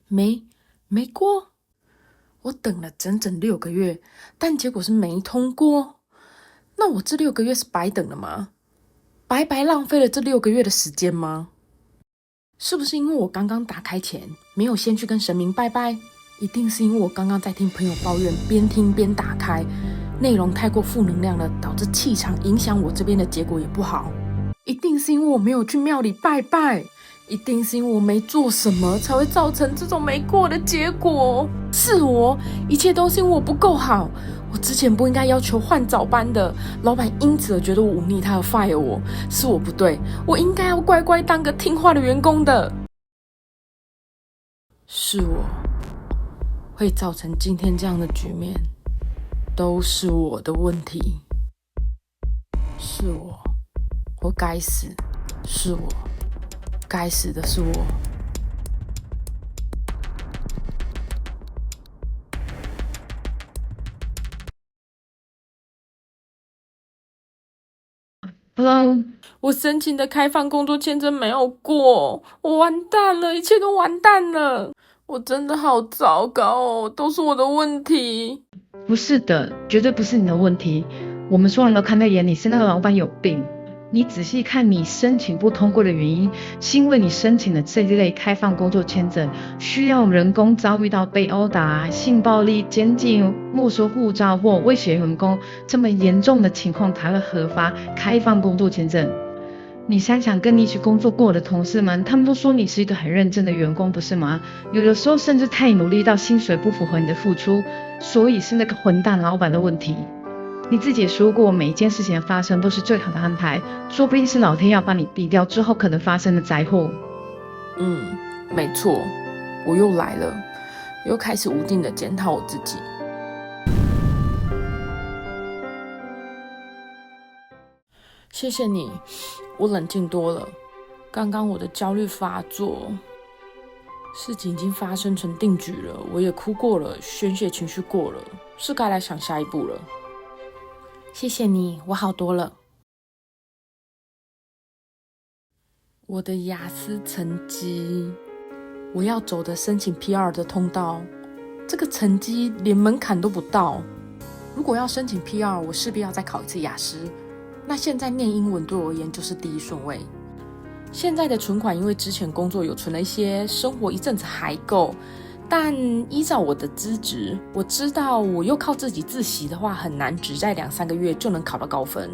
没过。我等了整整6个月，但结果是没通过。那我这6个月是白等了吗？白白浪费了这6个月的时间吗？是不是因为我刚刚打开前没有先去跟神明拜拜？一定是因为我刚刚在听朋友抱怨，边听边打开，内容太过负能量了，导致气场影响我这边的结果也不好。一定是因为我没有去庙里拜拜，一定是因为我没做什么才会造成这种没过的结果。是我，一切都是因为我不够好。我之前不应该要求换早班的，老板因此而觉得我忤逆他而 fire 我，是我不对，我应该要乖乖当个听话的员工的。是我会造成今天这样的局面，都是我的问题。是我该死，是我该死的是我。我申请的开放工作签证没有过，我完蛋了，一切都完蛋了。我真的好糟糕哦，都是我的问题。不是的，绝对不是你的问题。我们所有人都看在眼里，是那个老板有病。你仔细看，你申请不通过的原因，是因为你申请的这一类开放工作签证，需要人工遭遇到被殴打、性暴力、监禁、没收护照或威胁员工这么严重的情况才会核发开放工作签证。你想想跟你一起工作过的同事们，他们都说你是一个很认真的员工，不是吗？有的时候甚至太努力到薪水不符合你的付出，所以是那个混蛋老板的问题。你自己也说过，每一件事情的发生都是最好的安排，说不定是老天要把你避掉之后可能发生的灾祸。没错，我又来了，又开始无尽的检讨我自己。谢谢你，我冷静多了。刚刚我的焦虑发作，事情已经发生成定局了，我也哭过了，宣泄情绪过了，是该来想下一步了。谢谢你，我好多了。我的雅思成绩，我要走的申请 PR 的通道，这个成绩连门槛都不到。如果要申请 PR， 我势必要再考一次雅思。那现在念英文对我而言就是第一顺位。现在的存款因为之前工作有存了一些，生活一阵子还够。但依照我的资质，我知道我又靠自己自习的话，很难只在2-3个月就能考到高分。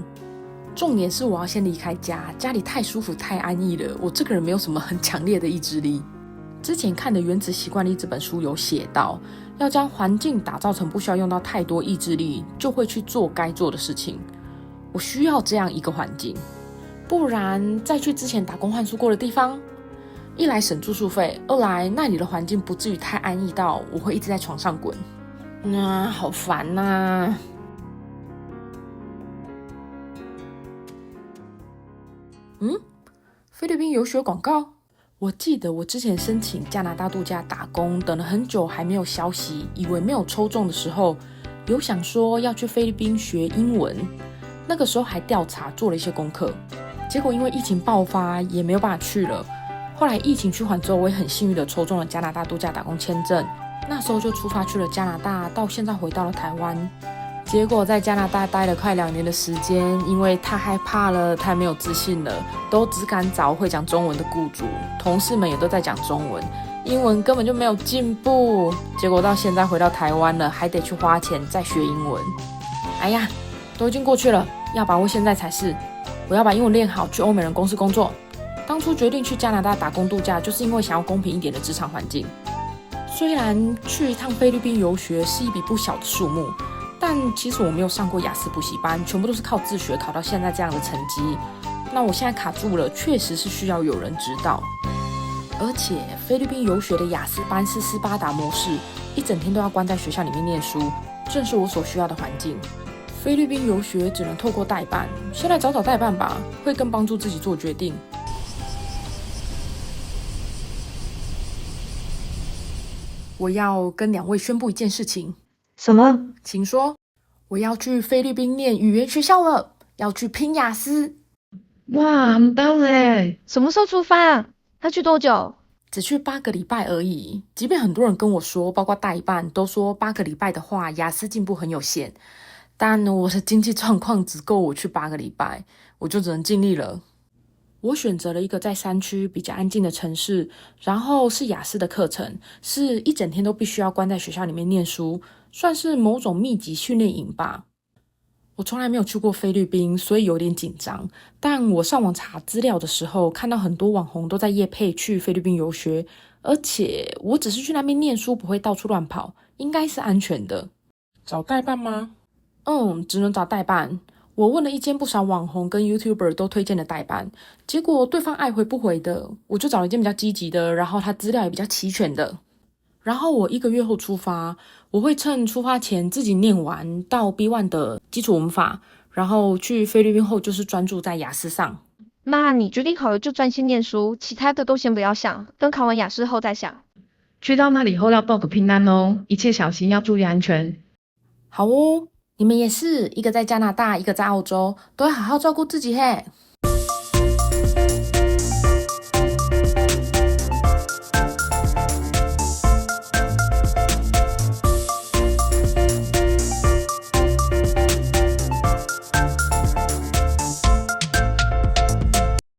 重点是我要先离开家，家里太舒服太安逸了，我这个人没有什么很强烈的意志力。之前看的《原子习惯力》这本书有写到，要将环境打造成不需要用到太多意志力，就会去做该做的事情。我需要这样一个环境，不然再去之前打工换宿过的地方，一来省住宿费，二来那里的环境不至于太安逸到我会一直在床上滚。好烦啊。菲律宾游学广告？我记得我之前申请加拿大度假打工，等了很久还没有消息，以为没有抽中的时候，有想说要去菲律宾学英文。那个时候还调查做了一些功课，结果因为疫情爆发也没有办法去了。后来疫情趋缓之后，我也很幸运的抽中了加拿大度假打工签证，那时候就出发去了加拿大，到现在回到了台湾。结果在加拿大待了快2年的时间，因为太害怕了，太没有自信了，都只敢找会讲中文的雇主，同事们也都在讲中文，英文根本就没有进步。结果到现在回到台湾了，还得去花钱再学英文。哎呀，都已经过去了，要把握现在才是。我要把英文练好，去欧美人公司工作。当初决定去加拿大打工度假，就是因为想要公平一点的职场环境。虽然去一趟菲律宾游学是一笔不小的数目，但其实我没有上过雅思补习班，全部都是靠自学考到现在这样的成绩。那我现在卡住了，确实是需要有人指导。而且菲律宾游学的雅思班是斯巴达模式，一整天都要关在学校里面念书，正是我所需要的环境。菲律宾游学只能透过代办，先来找找代办吧，会更帮助自己做决定。我要跟2位宣布一件事情。什么？请说。我要去菲律宾念语言学校了，要去拼雅思。哇，很棒耶！什么时候出发啊？要去多久？只去8个礼拜而已。即便很多人跟我说，包括代办都说8个礼拜的话，雅思进步很有限。但我的经济状况只够我去8个礼拜，我就只能尽力了。我选择了一个在山区比较安静的城市，然后是雅思的课程，是一整天都必须要关在学校里面念书，算是某种密集训练营吧。我从来没有去过菲律宾，所以有点紧张。但我上网查资料的时候，看到很多网红都在业配去菲律宾游学，而且我只是去那边念书，不会到处乱跑，应该是安全的。找代办吗？只能找代办。我问了一间不少网红跟 YouTuber 都推荐的代办，结果对方爱回不回的，我就找了一间比较积极的，然后他资料也比较齐全的。然后我1个月后出发，我会趁出发前自己念完到 B1 的基础文法，然后去菲律宾后就是专注在雅思上。那你决定好了就专心念书，其他的都先不要想，等考完雅思后再想。去到那里后要报个平安哦，一切小心，要注意安全。好哦，你们也是，一个在加拿大，一个在澳洲，都要好好照顾自己嘿。